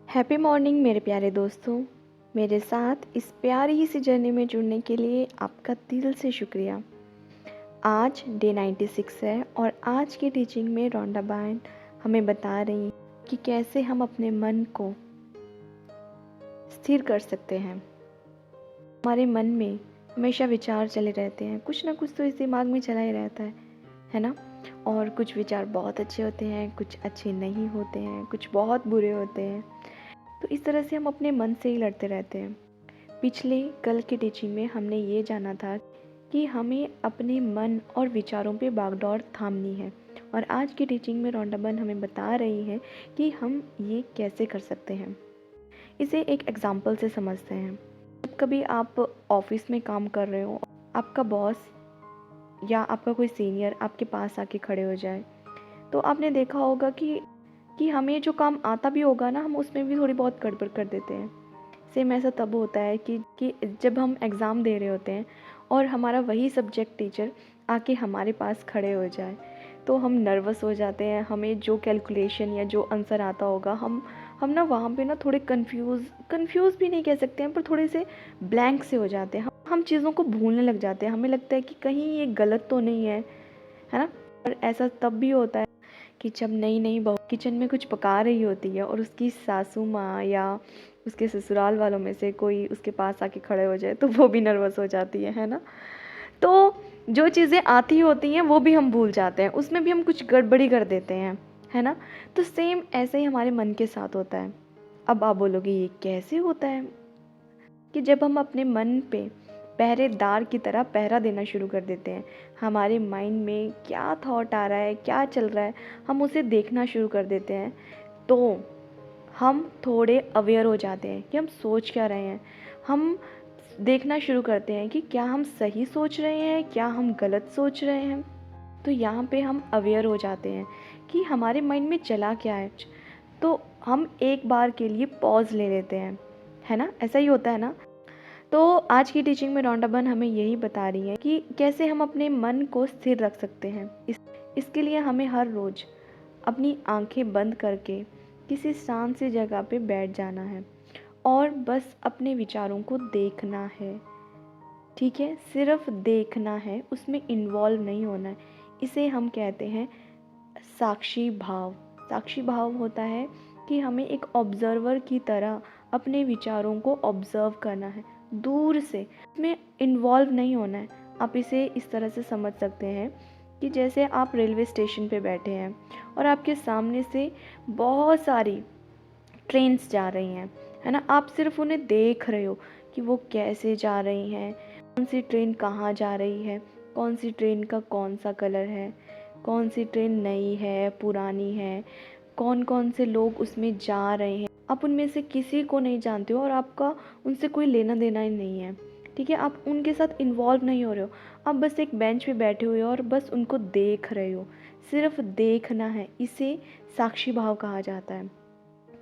Happy morning मेरे प्यारे दोस्तों। मेरे साथ इस प्यारी सी जर्नी में जुड़ने के लिए आपका दिल से शुक्रिया। आज डे 96 है और आज की टीचिंग में रोंडा बहन हमें बता रही हैं कि कैसे हम अपने मन को स्थिर कर सकते हैं। हमारे मन में हमेशा विचार चले रहते हैं, कुछ ना कुछ तो इस दिमाग में चला ही रहता है ना। और कुछ विचार बहुत अच्छे होते हैं, कुछ अच्छे नहीं होते हैं, कुछ बहुत बुरे होते हैं। तो इस तरह से हम अपने मन से ही लड़ते रहते हैं। पिछले कल की टीचिंग में हमने ये जाना था कि हमें अपने मन और विचारों पे बागडोर थामनी है, और आज की टीचिंग में रोंडाबन हमें बता रही है कि हम ये कैसे कर सकते हैं। इसे एक एग्जाम्पल से समझते हैं। जब कभी आप ऑफिस में काम कर रहे हो, आपका बॉस या आपका कोई सीनियर आपके पास आके खड़े हो जाए, तो आपने देखा होगा कि हमें जो काम आता भी होगा ना, हम उसमें भी थोड़ी बहुत गड़बड़ कर देते हैं। सेम ऐसा तब होता है कि जब हम एग्ज़ाम दे रहे होते हैं और हमारा वही सब्जेक्ट टीचर आके हमारे पास खड़े हो जाए, तो हम नर्वस हो जाते हैं। हमें जो कैलकुलेशन या जो आंसर आता होगा, हम ना वहाँ पे ना थोड़े कंफ्यूज भी नहीं कह सकते हैं, पर थोड़े से ब्लैंक से हो जाते हैं। हम चीज़ों को भूलने लग जाते हैं। हमें लगता है कि कहीं ये गलत तो नहीं है ना। और ऐसा तब भी होता है कि जब नई नई बहू किचन में कुछ पका रही होती है और उसकी सासू माँ या उसके ससुराल वालों में से कोई उसके पास आके खड़े हो जाए, तो वो भी नर्वस हो जाती है ना। तो जो चीज़ें आती होती हैं वो भी हम भूल जाते हैं, उसमें भी हम कुछ गड़बड़ी कर देते हैं, है ना। तो सेम ऐसे ही हमारे मन के साथ होता है। अब आप बोलोगे ये कैसे होता है? कि जब हम अपने मन पे पहरेदार की तरह पहरा देना शुरू कर देते हैं, हमारे माइंड में क्या थॉट आ रहा है, क्या चल रहा है, हम उसे देखना शुरू कर देते हैं, तो हम थोड़े अवेयर हो जाते हैं कि हम सोच क्या रहे हैं। हम देखना शुरू करते हैं कि क्या हम सही सोच रहे हैं, क्या हम गलत सोच रहे हैं। तो यहाँ पे हम अवेयर हो जाते हैं कि हमारे माइंड में चला क्या है। तो हम एक बार के लिए पॉज ले लेते हैं, है ना। ऐसा ही होता है ना। तो आज की टीचिंग में रोंडाबन हमें यही बता रही है कि कैसे हम अपने मन को स्थिर रख सकते हैं। इसके लिए हमें हर रोज़ अपनी आंखें बंद करके किसी शांत सी जगह पे बैठ जाना है और बस अपने विचारों को देखना है। ठीक है, सिर्फ देखना है, उसमें इन्वॉल्व नहीं होना है। इसे हम कहते हैं साक्षी भाव। साक्षी भाव होता है कि हमें एक ऑब्जर्वर की तरह अपने विचारों को ऑब्जर्व करना है, दूर से, इसमें इन्वॉल्व नहीं होना है। आप इसे इस तरह से समझ सकते हैं कि जैसे आप रेलवे स्टेशन पे बैठे हैं और आपके सामने से बहुत सारी ट्रेन्स जा रही हैं, है ना। आप सिर्फ उन्हें देख रहे हो कि वो कैसे जा रही हैं, कौन सी ट्रेन कहाँ जा रही है, कौन सी ट्रेन का कौन सा कलर है, कौन सी ट्रेन नई है, पुरानी है, कौन कौन से लोग उसमें जा रहे हैं। आप उनमें से किसी को नहीं जानते हो और आपका उनसे कोई लेना देना ही नहीं है। ठीक है, आप उनके साथ इन्वॉल्व नहीं हो रहे हो। आप बस एक बेंच पे बैठे हुए हो और बस उनको देख रहे हो, सिर्फ देखना है। इसे साक्षी भाव कहा जाता है।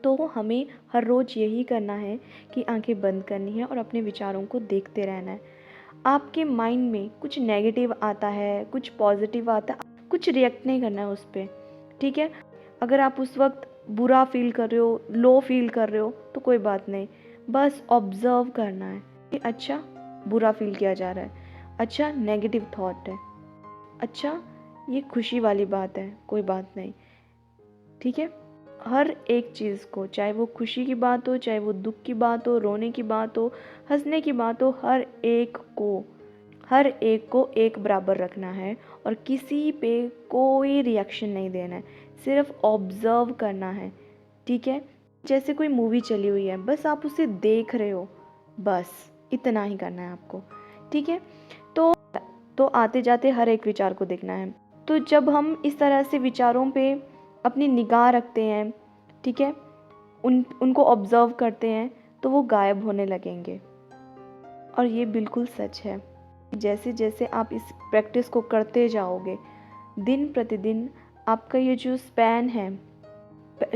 तो हमें हर रोज़ यही करना है कि आंखें बंद करनी है और अपने विचारों को देखते रहना है। आपके माइंड में कुछ नेगेटिव आता है, कुछ पॉजिटिव आता है, कुछ रिएक्ट नहीं करना है उस पर। ठीक है, अगर आप उस वक्त बुरा फील कर रहे हो, लो फील कर रहे हो, तो कोई बात नहीं, बस ऑब्ज़र्व करना है कि अच्छा बुरा फील किया जा रहा है, अच्छा नेगेटिव थॉट है, अच्छा ये खुशी वाली बात है, कोई बात नहीं। ठीक है, हर एक चीज़ को, चाहे वो खुशी की बात हो, चाहे वो दुख की बात हो, रोने की बात हो, हंसने की बात हो, हर एक को एक बराबर रखना है और किसी पे कोई रिएक्शन नहीं देना है, सिर्फ ऑब्ज़र्व करना है। ठीक है, जैसे कोई मूवी चली हुई है, बस आप उसे देख रहे हो, बस इतना ही करना है आपको। ठीक है, तो आते जाते हर एक विचार को देखना है। तो जब हम इस तरह से विचारों पे अपनी निगाह रखते हैं, ठीक है, उनको ऑब्ज़र्व करते हैं, तो वो गायब होने लगेंगे। और ये बिल्कुल सच है। जैसे जैसे आप इस प्रैक्टिस को करते जाओगे, दिन प्रतिदिन आपका ये जो स्पैन है,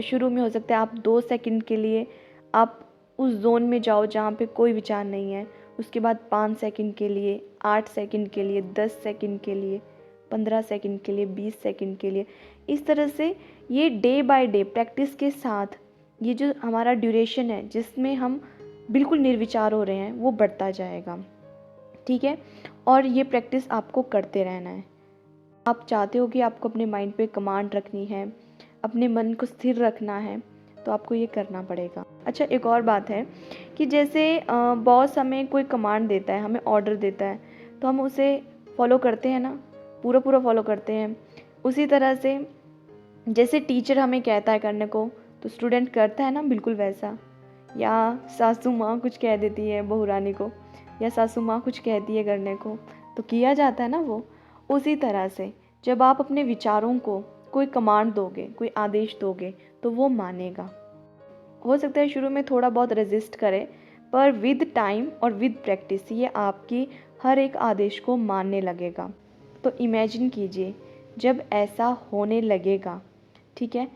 शुरू में हो सकता है आप 2 सेकंड के लिए आप उस जोन में जाओ जहाँ पे कोई विचार नहीं है, उसके बाद 5 सेकंड के लिए, 8 सेकंड के लिए, 10 सेकंड के लिए, 15 सेकंड के लिए, 20 सेकंड के लिए। इस तरह से ये डे बाय डे प्रैक्टिस के साथ ये जो हमारा ड्यूरेशन है जिसमें हम बिल्कुल निर्विचार हो रहे हैं वो बढ़ता जाएगा, ठीक है। और ये प्रैक्टिस आपको करते रहना है। आप चाहते हो कि आपको अपने माइंड पे कमांड रखनी है, अपने मन को स्थिर रखना है, तो आपको ये करना पड़ेगा। अच्छा, एक और बात है कि जैसे बॉस हमें कोई कमांड देता है, हमें ऑर्डर देता है, तो हम उसे फॉलो करते हैं ना, पूरा पूरा फॉलो करते हैं। उसी तरह से जैसे टीचर हमें कहता है करने को तो स्टूडेंट करता है ना, बिल्कुल वैसा। या सासू माँ कुछ कह देती है बहू रानी को, या सासू माँ कुछ कहती है करने को तो किया जाता है ना वो। उसी तरह से जब आप अपने विचारों को कोई कमांड दोगे, कोई आदेश दोगे, तो वो मानेगा। हो सकता है शुरू में थोड़ा बहुत रेजिस्ट करे, पर विद टाइम और विद प्रैक्टिस ये आपकी हर एक आदेश को मानने लगेगा। तो इमेजिन कीजिए जब ऐसा होने लगेगा, ठीक है,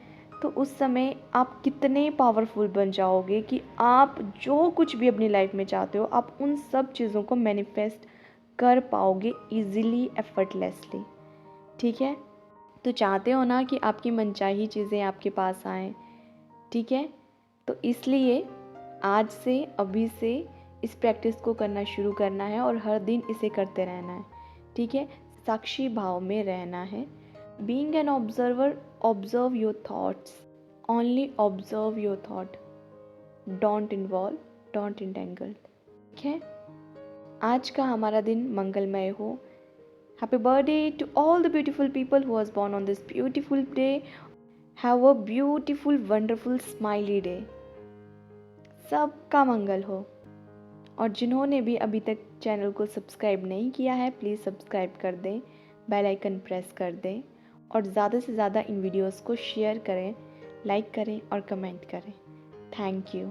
तो उस समय आप कितने पावरफुल बन जाओगे कि आप जो कुछ भी अपनी लाइफ में चाहते हो आप उन सब चीज़ों को मैनिफेस्ट कर पाओगे ईजिली, एफर्टलेसली, ठीक है। तो चाहते हो ना कि आपकी मनचाही चीज़ें आपके पास आएँ, ठीक है। तो इसलिए आज से, अभी से इस प्रैक्टिस को करना शुरू करना है और हर दिन इसे करते रहना है, ठीक है। साक्षी भाव में रहना है। Being an observer, observe your thoughts, only observe your thought, don't involve, don't entangle, ठीक है। आज का हमारा दिन मंगलमय हो। Happy birthday to all the beautiful people who was born on this beautiful day. Have a beautiful, wonderful, smiley day. सबका मंगल हो। और जिन्होंने भी अभी तक चैनल को सब्सक्राइब नहीं किया है प्लीज़ सब्सक्राइब कर दें, बेल आइकन प्रेस कर दें और ज़्यादा से ज़्यादा इन वीडियोस को शेयर करें, लाइक करें और कमेंट करें। Thank you.